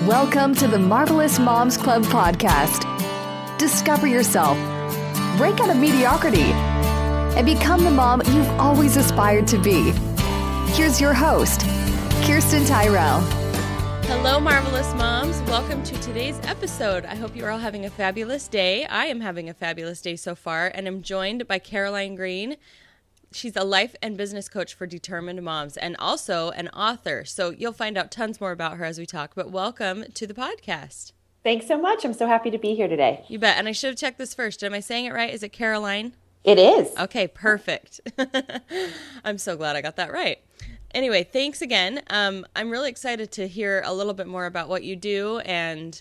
Welcome to the Marvelous Moms Club podcast. Discover yourself, break out of mediocrity, and become the mom you've always aspired to be. Here's your host, Kirsten Tyrell. Hello, Marvelous Moms. Welcome to today's episode. I hope you are all having a fabulous day. I am having a fabulous day so far, and I'm joined by Greene. She's a life and business coach for determined moms and also an author. So you'll find out tons more about her as we talk, but welcome to the podcast. Thanks so much. I'm so happy to be here today. You bet. And I should have checked this first. Am I saying it right? Is it Caroline? It is. Okay, perfect. I'm so glad I got that right. Anyway, thanks again. I'm really excited to hear a little bit more about what you do and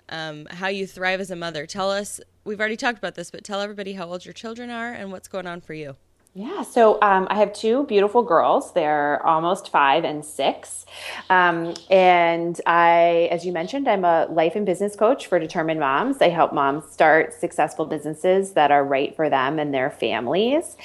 how you thrive as a mother. Tell us, we've already talked about this, but tell everybody how old your children are and what's going on for you. Yeah, so I have two beautiful girls. They're almost 5 and 6. And I, as you mentioned, I'm a life and business coach for determined moms. I help moms start successful businesses that are right for them and their families.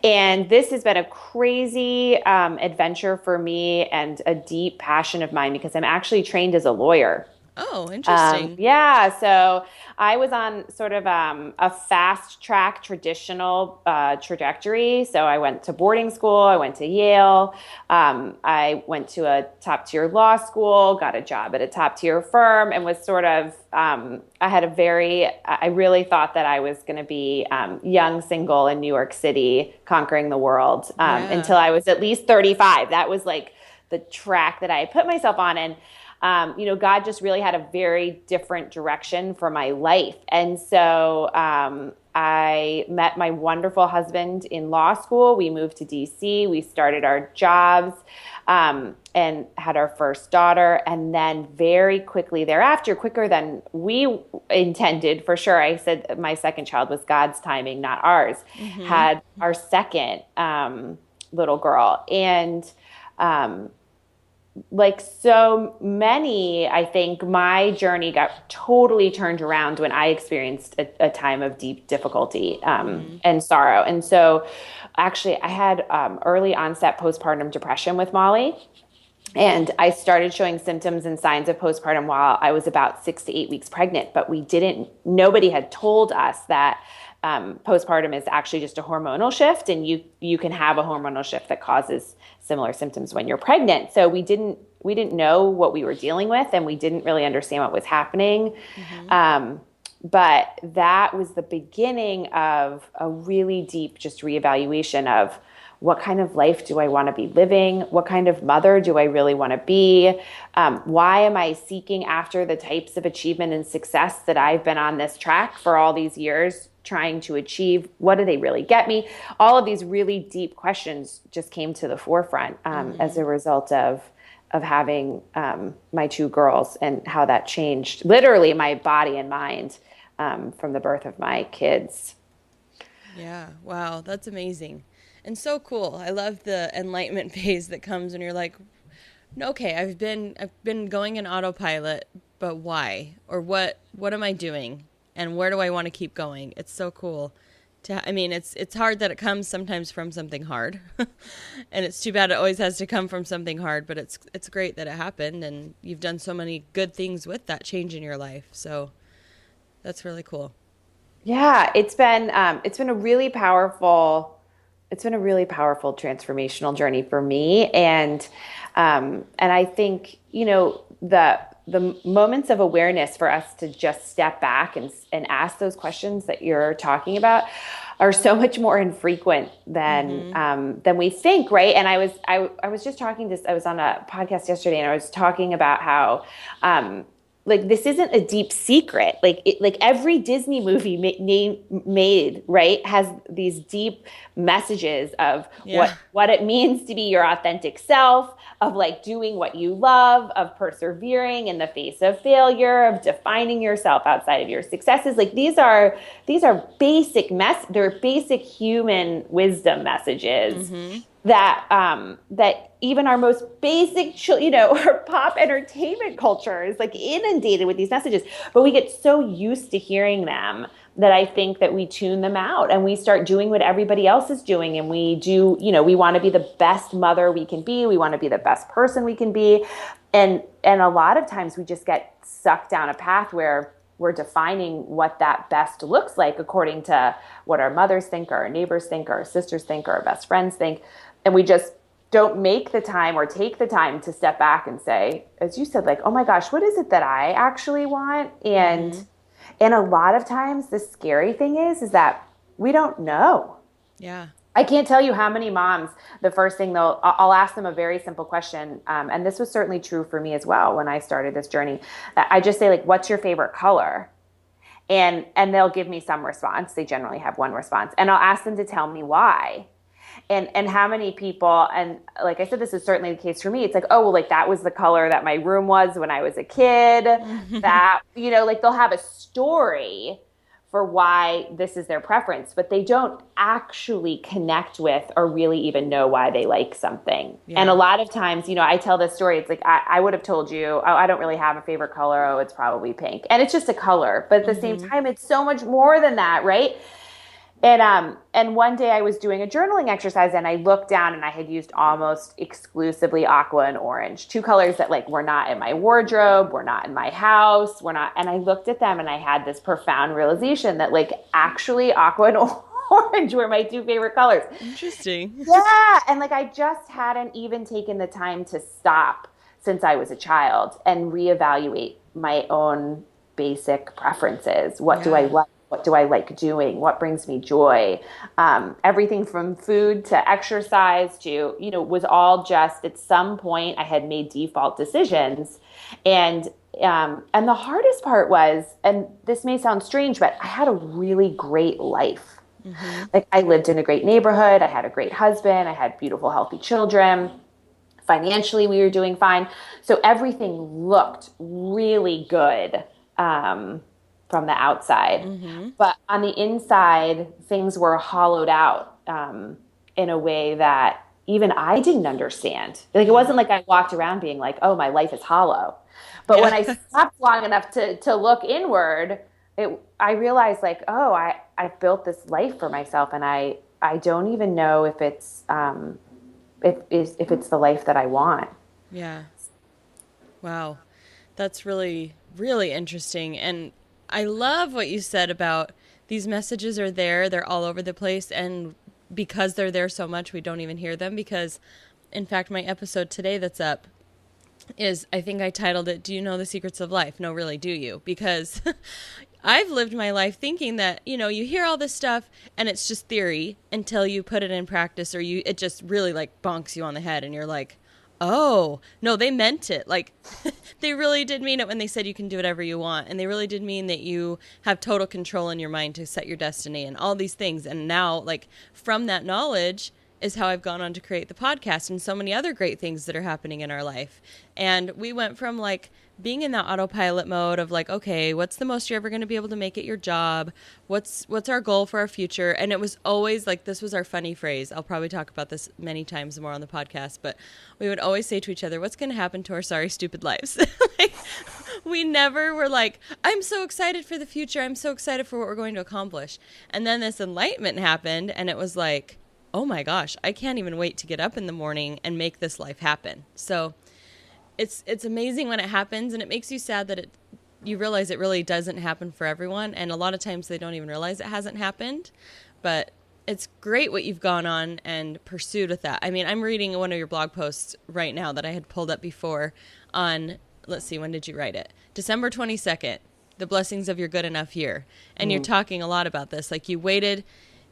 And this has been a crazy adventure for me and a deep passion of mine because I'm actually trained as a lawyer. Oh, interesting. Yeah. So I was on sort of a fast track traditional trajectory. So I went to boarding school. I went to Yale. I went to a top tier law school, got a job at a top tier firm, and was sort of, I really thought that I was going to be young, single in New York City, conquering the world until I was at least 35. That was like the track that I had put myself on. And God just really had a very different direction for my life. And so I met my wonderful husband in law school. We moved to DC. We started our jobs and had our first daughter. And then very quickly thereafter, quicker than we intended, for sure, I said my second child was God's timing, not ours, had our second little girl. And like so many, I think my journey got totally turned around when I experienced a time of deep difficulty and sorrow. And so actually I had early onset postpartum depression with Molly. And I started showing symptoms and signs of postpartum while I was about 6 to 8 weeks pregnant. But nobody had told us that postpartum is actually just a hormonal shift, and you can have a hormonal shift that causes similar symptoms when you're pregnant. So we didn't know what we were dealing with, and we didn't really understand what was happening. But that was the beginning of a really deep just reevaluation of what kind of life do I want to be living? What kind of mother do I really want to be? Why am I seeking after the types of achievement and success that I've been on this track for all these years trying to achieve? What do they really get me? All of these really deep questions just came to the forefront as a result of having my two girls and how that changed literally my body and mind from the birth of my kids. Yeah. Wow. That's amazing. And so cool. I love the enlightenment phase that comes when you're like, okay, I've been going in autopilot, but why? Or what am I doing? And where do I want to keep going? It's so cool. It's hard that it comes sometimes from something hard. And it's too bad it always has to come from something hard, but it's great that it happened, and you've done so many good things with that change in your life. So that's really cool. Yeah, it's been a really powerful transformational journey for me. And I think, the moments of awareness for us to just step back and ask those questions that you're talking about are so much more infrequent than we think, right? And I was just talking I was on a podcast yesterday, and I was talking about how this isn't a deep secret. Like every Disney movie made, right, has these deep messages of what it means to be your authentic self, of like doing what you love, of persevering in the face of failure, of defining yourself outside of your successes. Like these are basic they're basic human wisdom messages that even our most basic, our pop entertainment culture is like inundated with these messages, but we get so used to hearing them that I think that we tune them out and we start doing what everybody else is doing. And we do, we want to be the best mother we can be. We want to be the best person we can be. And a lot of times we just get sucked down a path where we're defining what that best looks like according to what our mothers think, or our neighbors think, or our sisters think, or our best friends think. And we just don't make the time or take the time to step back and say, as you said, like, oh my gosh, what is it that I actually want? And a lot of times the scary thing is that we don't know. Yeah. I can't tell you how many moms, the first thing I'll ask them a very simple question. And this was certainly true for me as well when I started this journey. I just say, like, what's your favorite color? And they'll give me some response. They generally have one response. And I'll ask them to tell me why. And how many people, and like I said, this is certainly the case for me. It's like, oh, well, like that was the color that my room was when I was a kid. That, like they'll have a story for why this is their preference, but they don't actually connect with or really even know why they like something. Yeah. And a lot of times, I tell this story, it's like, I would have told you, oh, I don't really have a favorite color. Oh, it's probably pink. And it's just a color. But at the same time, it's so much more than that, right? And one day I was doing a journaling exercise and I looked down and I had used almost exclusively aqua and orange, two colors that like were not in my wardrobe, were not in my house, were not. And I looked at them and I had this profound realization that like actually aqua and orange were my two favorite colors. Interesting. Yeah. And like I just hadn't even taken the time to stop since I was a child and reevaluate my own basic preferences. What do I like? What do I like doing? What brings me joy? Everything from food to exercise to, was all just at some point I had made default decisions. And the hardest part was, and this may sound strange, but I had a really great life. Mm-hmm. Like I lived in a great neighborhood. I had a great husband. I had beautiful, healthy children. Financially, we were doing fine. So everything looked really good. From the outside. Mm-hmm. But on the inside, things were hollowed out in a way that even I didn't understand. Like it wasn't like I walked around being like, oh, my life is hollow. But when I stopped long enough to look inward, I realized like, oh, I've built this life for myself and I don't even know if it's if it's the life that I want. Yeah. Wow. That's really, really interesting. And I love what you said about these messages are there. They're all over the place. And because they're there so much, we don't even hear them. Because, in fact, my episode today that's up is, I think I titled it, Do You Know the Secrets of Life? No, really, do you? Because I've lived my life thinking that, you hear all this stuff and it's just theory until you put it in practice or it just really like bonks you on the head and you're like, oh, no, they meant it. Like, they really did mean it when they said you can do whatever you want. And they really did mean that you have total control in your mind to set your destiny and all these things. And now, like, from that knowledge is how I've gone on to create the podcast and so many other great things that are happening in our life. And we went from, like, being in that autopilot mode of like, okay, what's the most you're ever going to be able to make at your job? What's our goal for our future? And it was always like, this was our funny phrase. I'll probably talk about this many times more on the podcast, but we would always say to each other, what's going to happen to our sorry, stupid lives? Like, we never were like, I'm so excited for the future. I'm so excited for what we're going to accomplish. And then this enlightenment happened and it was like, oh my gosh, I can't even wait to get up in the morning and make this life happen. So it's amazing when it happens, and it makes you sad that you realize it really doesn't happen for everyone, and a lot of times they don't even realize it hasn't happened. But it's great what you've gone on and pursued with that. I mean, I'm reading one of your blog posts right now that I had pulled up before on, let's see, when did you write it? December 22nd, The Blessings of Your Good Enough Year. And you're talking a lot about this. Like, you waited,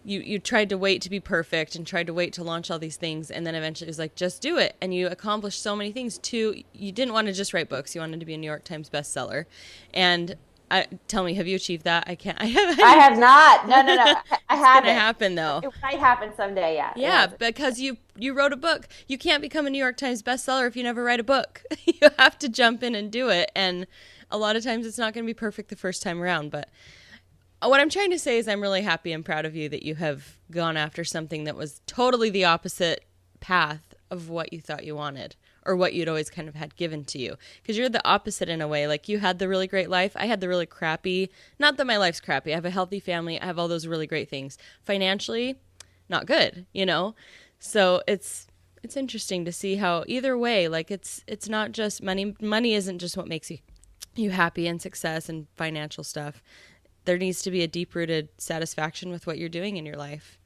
you tried to wait to be perfect and tried to wait to launch all these things, and then eventually it was like, just do it. And you accomplished so many things too. You didn't want to just write books. You wanted to be a New York Times bestseller. And tell me, have you achieved that? I have not. No. I haven't. It's going to happen though. It might happen someday. Yeah. Yeah. Because you wrote a book. You can't become a New York Times bestseller if you never write a book. You have to jump in and do it. And a lot of times it's not going to be perfect the first time around, but what I'm trying to say is I'm really happy and proud of you that you have gone after something that was totally the opposite path of what you thought you wanted or what you'd always kind of had given to you. Because you're the opposite in a way. Like, you had the really great life. I had the really crappy, not that my life's crappy. I have a healthy family. I have all those really great things. Financially, not good, you know? So it's interesting to see how either way, like it's not just money. Money isn't just what makes you happy and success and financial stuff. There needs to be a deep-rooted satisfaction with what you're doing in your life.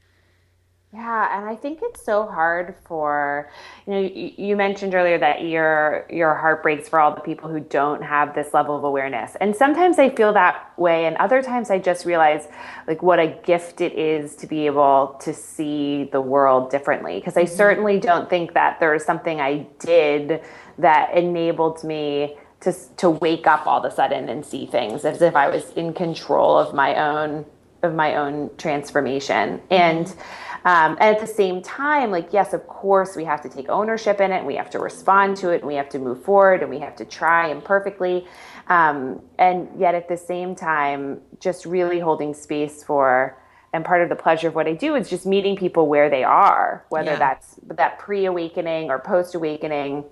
Yeah, and I think it's so hard for, you mentioned earlier that your heart breaks for all the people who don't have this level of awareness. And sometimes I feel that way, and other times I just realize like what a gift it is to be able to see the world differently. Because I certainly don't think that there is something I did that enabled me to wake up all of a sudden and see things as if I was in control of my own transformation. And at the same time, like, yes, of course, we have to take ownership in it, and we have to respond to it, and we have to move forward, and we have to try imperfectly. And yet at the same time, just really holding space for, and part of the pleasure of what I do is just meeting people where they are, whether that's that pre-awakening or post-awakening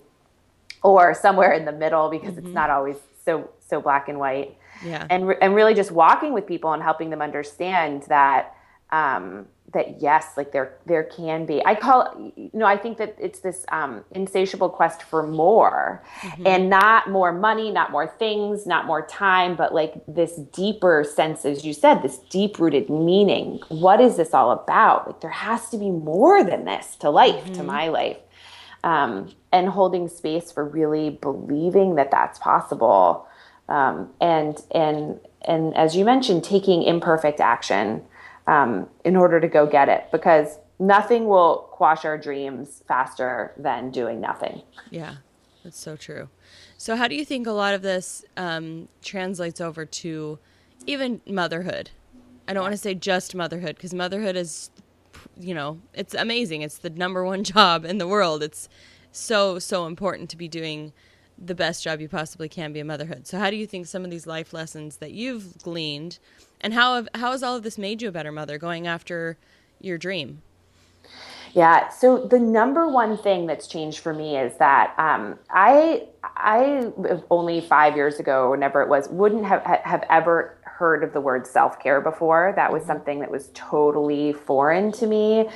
or somewhere in the middle, because it's not always so black and white. Yeah. And really just walking with people and helping them understand that, that yes, like there can be, I think that it's this insatiable quest for more, and not more money, not more things, not more time, but like this deeper sense, as you said, this deep rooted meaning. What is this all about? Like, there has to be more than this to life, to my life. And holding space for really believing that that's possible. And as you mentioned, taking imperfect action in order to go get it, because nothing will quash our dreams faster than doing nothing. Yeah, that's so true. So how do you think a lot of this translates over to even motherhood? I don't want to say just motherhood, because motherhood is, it's amazing. It's the number one job in the world. It's so important to be doing the best job you possibly can be in motherhood. So how do you think some of these life lessons that you've gleaned, and how has all of this made you a better mother, going after your dream? Yeah. So the number one thing that's changed for me is that I only 5 years ago, or whenever it was, wouldn't have ever heard of the word self-care before. That was something that was totally foreign to me.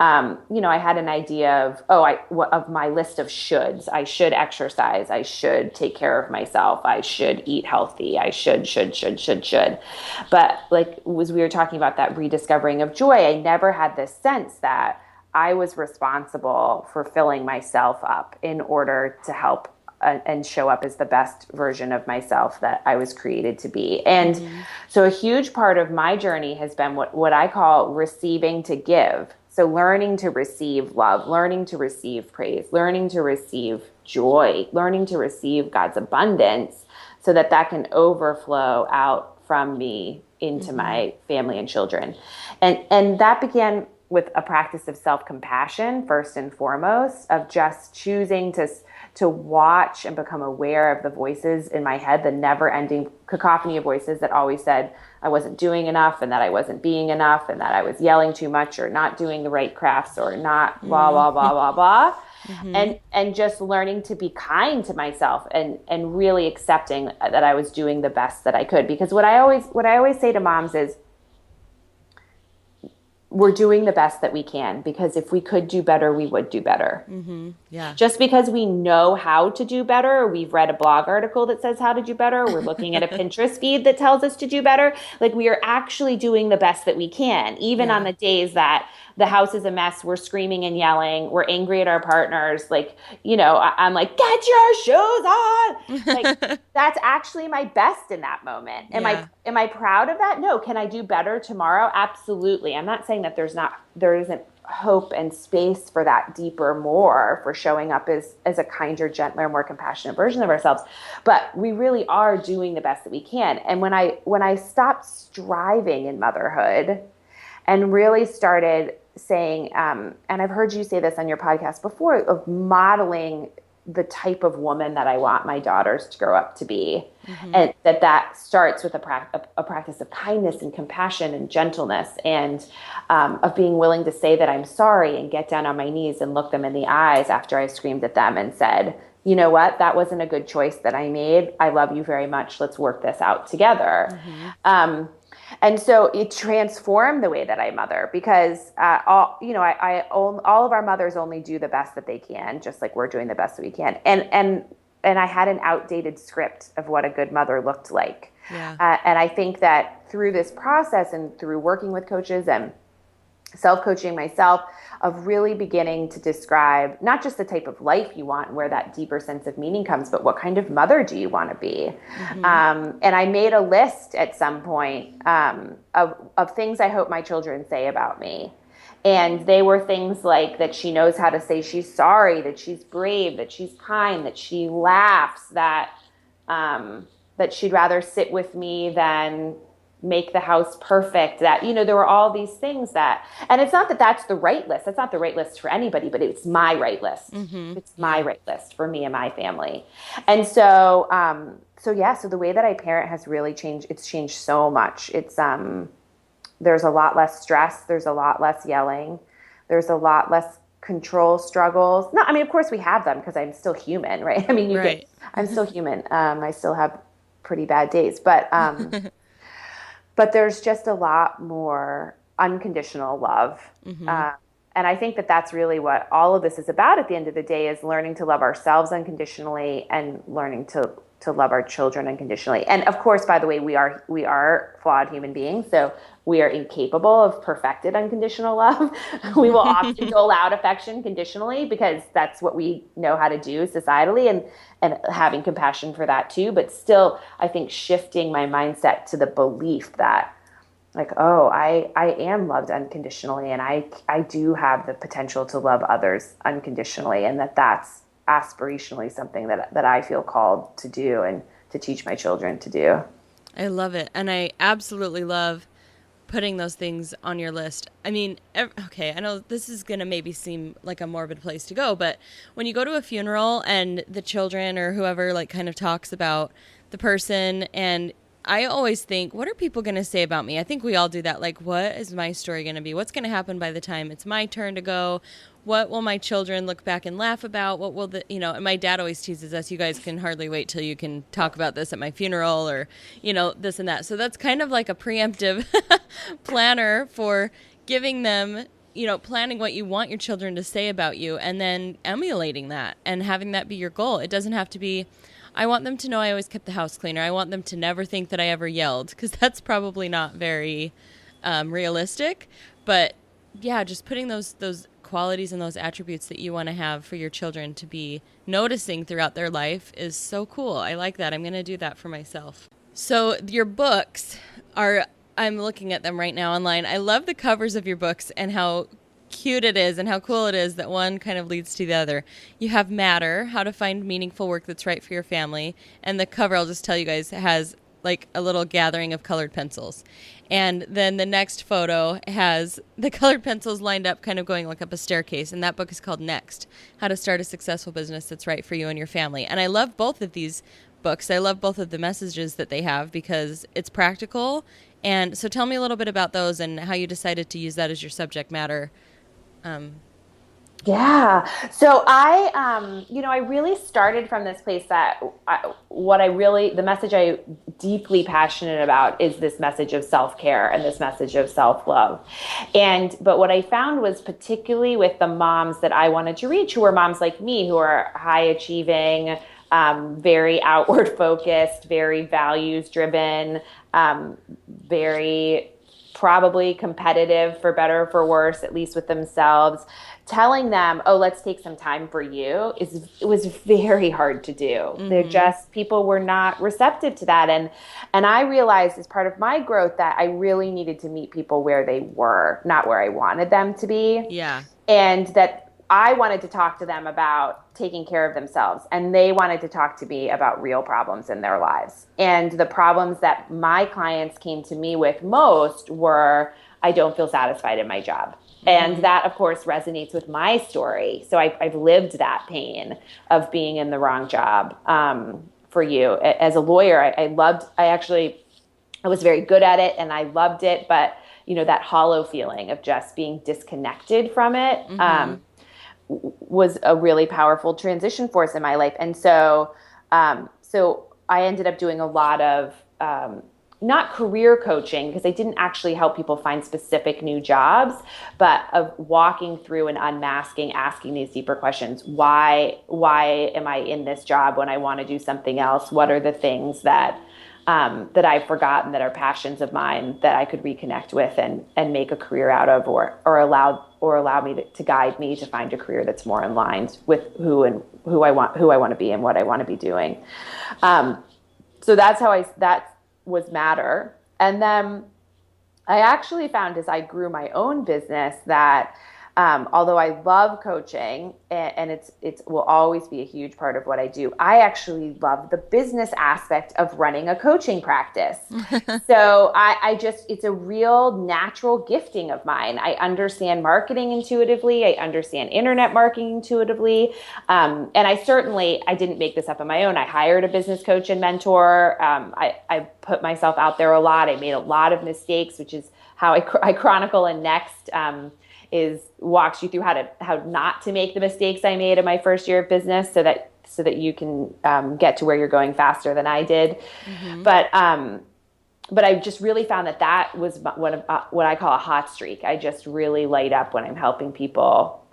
I had an idea of my list of shoulds. I should exercise. I should take care of myself. I should eat healthy. I should. But like, as we were talking about that rediscovering of joy, I never had this sense that I was responsible for filling myself up in order to help and show up as the best version of myself that I was created to be. And so a huge part of my journey has been what I call receiving to give. So learning to receive love, learning to receive praise, learning to receive joy, learning to receive God's abundance, so that can overflow out from me into my family and children. And that began with a practice of self-compassion, first and foremost, of just choosing to watch and become aware of the voices in my head, the never-ending cacophony of voices that always said I wasn't doing enough, and that I wasn't being enough, and that I was yelling too much, or not doing the right crafts, or not blah, blah, blah, blah, blah. And just learning to be kind to myself, and really accepting that I was doing the best that I could. Because what I always say to moms is, we're doing the best that we can, because if we could do better, we would do better. Yeah. Just because we know how to do better, or we've read a blog article that says how to do better, or we're looking at a Pinterest feed that tells us to do better, like, we are actually doing the best that we can, even on the days that the house is a mess, we're screaming and yelling, we're angry at our partners. Like, I'm like, get your shoes on. Like, that's actually my best in that moment. Am I proud of that? No. Can I do better tomorrow? Absolutely. I'm not saying that there isn't hope and space for that deeper more, for showing up as a kinder, gentler, more compassionate version of ourselves. But we really are doing the best that we can. And when I stopped striving in motherhood and really started saying, and I've heard you say this on your podcast before, of modeling the type of woman that I want my daughters to grow up to be. And that starts with a practice of kindness and compassion and gentleness, and of being willing to say that I'm sorry and get down on my knees and look them in the eyes after I screamed at them and said, you know what, that wasn't a good choice that I made. I love you very much. Let's work this out together. And so it transformed the way that I mother, because all of our mothers only do the best that they can, just like we're doing the best that we can. And I had an outdated script of what a good mother looked like. Yeah. And I think that through this process and through working with coaches and self-coaching myself, of really beginning to describe not just the type of life you want and where that deeper sense of meaning comes, but what kind of mother do you want to be? And I made a list at some point of things I hope my children say about me. And they were things like that she knows how to say she's sorry, that she's brave, that she's kind, that she laughs, that she'd rather sit with me than make the house perfect, that, there were all these things that, and it's not that that's the right list. That's not the right list for anybody, but it's my right list. It's my right list for me and my family. And so, so the way that I parent has really changed. It's changed so much. It's, there's a lot less stress. There's a lot less yelling. There's a lot less control struggles. No, I mean, of course we have them because I'm still human, right? I mean, I'm still human. I still have pretty bad days, but there's just a lot more unconditional love. And I think that that's really what all of this is about at the end of the day, is learning to love ourselves unconditionally and learning to love our children unconditionally. And of course, by the way, we are flawed human beings, so we are incapable of perfected unconditional love. We will often dole out affection conditionally because that's what we know how to do societally, and having compassion for that too. But still, I think shifting my mindset to the belief that, like, oh, I am loved unconditionally, and I do have the potential to love others unconditionally, and that's aspirationally something that I feel called to do and to teach my children to do. I love it. And I absolutely love putting those things on your list. I mean, okay, I know this is going to maybe seem like a morbid place to go, but when you go to a funeral and the children or whoever like kind of talks about the person, and I always think, what are people going to say about me? I think we all do that. Like, what is my story going to be? What's going to happen by the time it's my turn to go? What will my children look back and laugh about? What will and my dad always teases us, you guys can hardly wait till you can talk about this at my funeral, or, this and that. So that's kind of like a preemptive planner for giving them, planning what you want your children to say about you, and then emulating that and having that be your goal. It doesn't have to be, I want them to know I always kept the house cleaner. I want them to never think that I ever yelled, because that's probably not very realistic. But yeah, just putting those qualities and those attributes that you want to have for your children to be noticing throughout their life is so cool. I like that. I'm going to do that for myself. So your books I'm looking at them right now online. I love the covers of your books and how cute it is and how cool it is that one kind of leads to the other. You have Matter, How to Find Meaningful Work That's Right for Your Family. And the cover, I'll just tell you guys, has like a little gathering of colored pencils. And then the next photo has the colored pencils lined up, kind of going like up a staircase. And that book is called Next, How to Start a Successful Business That's Right for You and Your Family. And I love both of these books. I love both of the messages that they have because it's practical. And so tell me a little bit about those and how you decided to use that as your subject matter. Yeah. So I really started from this place that the message I deeply passionate about is this message of self-care and this message of self-love. But what I found was, particularly with the moms that I wanted to reach, who were moms like me, who are high achieving, very outward focused, very values driven, very probably competitive, for better or for worse, at least with themselves, telling them, oh, let's take some time for you, it was very hard to do. People were not receptive to that. And I realized as part of my growth that I really needed to meet people where they were, not where I wanted them to be. Yeah. And that I wanted to talk to them about taking care of themselves, and they wanted to talk to me about real problems in their lives. And the problems that my clients came to me with most were, I don't feel satisfied in my job. And that, of course, resonates with my story. So I've lived that pain of being in the wrong job. For you as a lawyer, I was very good at it and I loved it, but that hollow feeling of just being disconnected from it was a really powerful transition force in my life. And so I ended up doing a lot of not career coaching, because I didn't actually help people find specific new jobs, but of walking through and unmasking, asking these deeper questions. Why am I in this job when I want to do something else? What are the things that I've forgotten that are passions of mine that I could reconnect with and make a career out of, or allow me to guide me to find a career that's more in line with who I want to be and what I want to be doing. So that was Matter. And then I actually found, as I grew my own business, that although I love coaching and it will always be a huge part of what I do, I actually love the business aspect of running a coaching practice. So it's a real natural gifting of mine. I understand marketing intuitively. I understand internet marketing intuitively. And I didn't make this up on my own. I hired a business coach and mentor. I put myself out there a lot. I made a lot of mistakes, which is how I chronicle in Next. Walks you through how not to make the mistakes I made in my first year of business, so that you can get to where you're going faster than I did. But I just really found that was one of what I call a hot streak. I just really light up when I'm helping people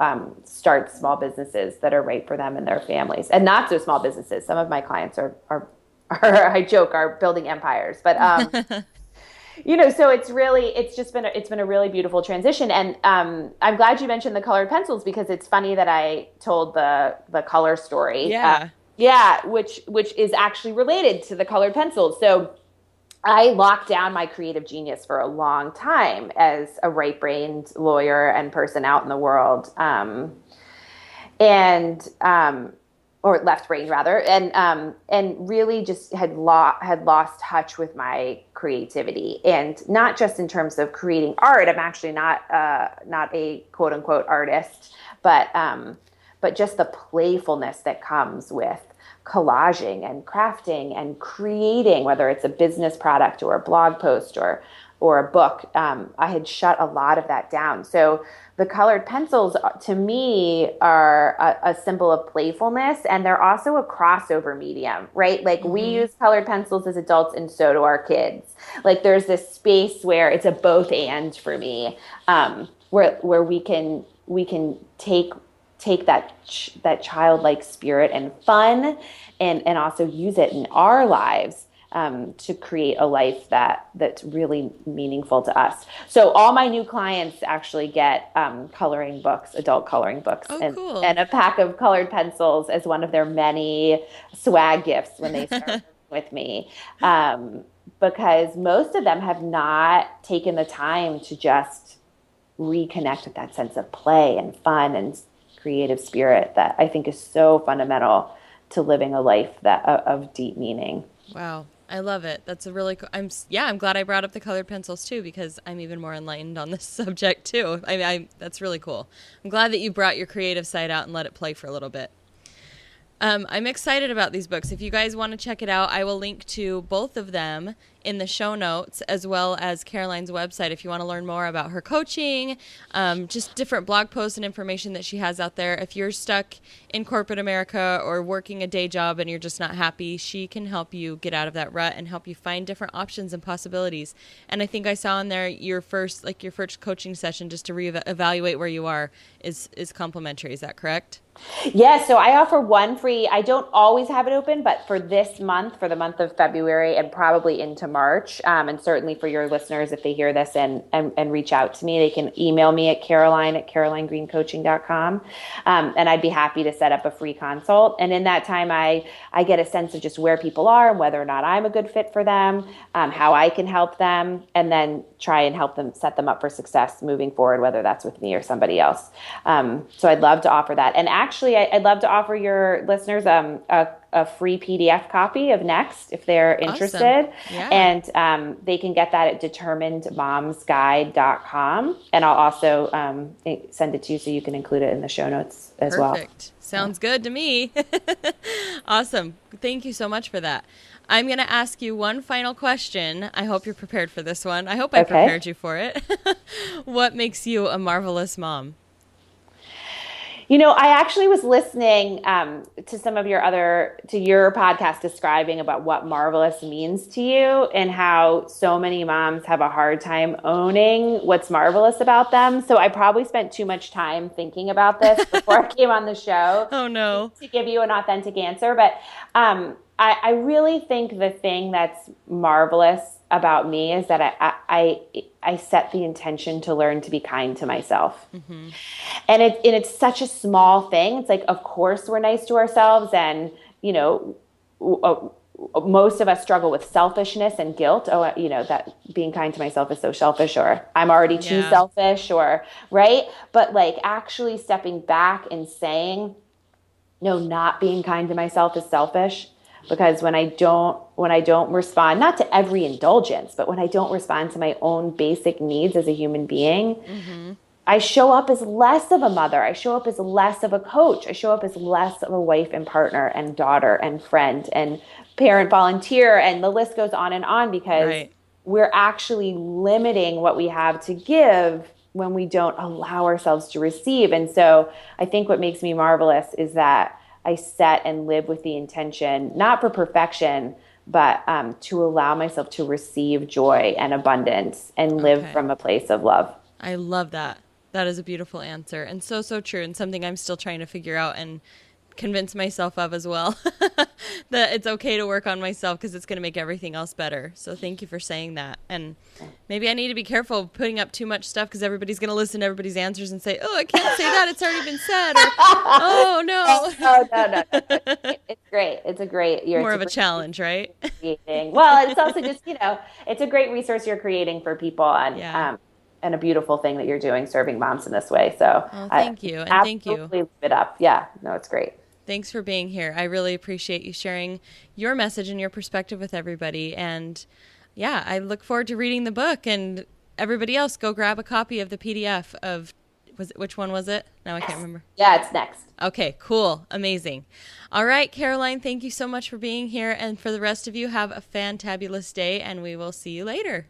start small businesses that are right for them and their families, and not so small businesses. Some of my clients are I joke, are building empires, but. So it's been a really beautiful transition. And I'm glad you mentioned the colored pencils, because it's funny that I told the color story. Which is actually related to the colored pencils. So I locked down my creative genius for a long time as a right-brained lawyer and person out in the world. Or left brain rather, and really just had lost touch with my creativity, and not just in terms of creating art. I'm actually not a quote unquote artist, but just the playfulness that comes with collaging and crafting and creating, whether it's a business product or a blog post or a book. I had shut a lot of that down. So the colored pencils, to me, are a symbol of playfulness, and they're also a crossover medium, right? Like we use colored pencils as adults, and so do our kids. Like there's this space where it's a both and for me, where we can take that childlike spirit and fun, and also use it in our lives. To create a life that's really meaningful to us. So all my new clients actually get coloring books, adult coloring books, Cool. and a pack of colored pencils as one of their many swag gifts when they start with me. Because most of them have not taken the time to just reconnect with that sense of play and fun and creative spirit that I think is so fundamental to living a life of deep meaning. Wow. I love it. That's a really cool. I'm glad I brought up the colored pencils too, because I'm even more enlightened on this subject too. That's really cool. I'm glad that you brought your creative side out and let it play for a little bit. I'm excited about these books. If you guys want to check it out, I will link to both of them in the show notes, as well as Caroline's website if you want to learn more about her coaching, just different blog posts and information that she has out there. If you're stuck in corporate America or working a day job and you're just not happy, she can help you get out of that rut and help you find different options and possibilities. And I think I saw in there your first coaching session, just to reevaluate where you are, is complimentary. Is that correct? Yes. So I offer one free. I don't always have it open, but for this month, for the month of February and probably into March, and certainly for your listeners, if they hear this and reach out to me, they can email me at caroline@carolinegreencoaching.com. And I'd be happy to set up a free consult. And in that time, I get a sense of just where people are and whether or not I'm a good fit for them, how I can help them, and then try and help them set them up for success moving forward, whether that's with me or somebody else. So I'd love to offer that. And actually, I'd love to offer your listeners a a free PDF copy of Next if they're interested. Awesome. Yeah. And they can get that at determinedmomsguide.com. And I'll also send it to you so you can include it in the show notes as well. Perfect. Sounds good to me. Awesome. Thank you so much for that. I'm going to ask you one final question. I hope you're prepared for this one. I hope I prepared you for it. What makes you a marvelous mom? I actually was listening to some of your podcast describing about what marvelous means to you and how so many moms have a hard time owning what's marvelous about them. So I probably spent too much time thinking about this before I came on the show. Oh, no. To give you an authentic answer. But I really think the thing that's marvelous about me is that I set the intention to learn to be kind to myself. Mm-hmm. And it's such a small thing. It's like, of course we're nice to ourselves. And, most of us struggle with selfishness and guilt. That being kind to myself is so selfish, or I'm already too selfish, or right. But like actually stepping back and saying, no, not being kind to myself is selfish. Because when I don't respond, not to every indulgence, but when I don't respond to my own basic needs as a human being, mm-hmm. I show up as less of a mother. I show up as less of a coach. I show up as less of a wife and partner and daughter and friend and parent volunteer. And the list goes on because we're actually limiting what we have to give when we don't allow ourselves to receive. And so I think what makes me marvelous is that I set and live with the intention, not for perfection, but to allow myself to receive joy and abundance and live from a place of love. I love that. That is a beautiful answer, and so, so true, and something I'm still trying to figure out and convince myself of as well, that it's okay to work on myself because it's going to make everything else better. So thank you for saying that. And maybe I need to be careful of putting up too much stuff because everybody's going to listen to everybody's answers and say, oh, I can't say that. It's already been said. Or, oh, no. No. It's great. It's a great. More of a challenge, right? Well, it's also just, it's a great resource you're creating for people and a beautiful thing that you're doing, serving moms in this way. So thank you. And thank you. Absolutely live it up. Yeah, no, it's great. Thanks for being here. I really appreciate you sharing your message and your perspective with everybody. And I look forward to reading the book. And everybody else, go grab a copy of the PDF of, which one was it? Now I can't remember. Yeah, it's Next. Okay, cool. Amazing. All right, Caroline, thank you so much for being here. And for the rest of you, have a fantabulous day, and we will see you later.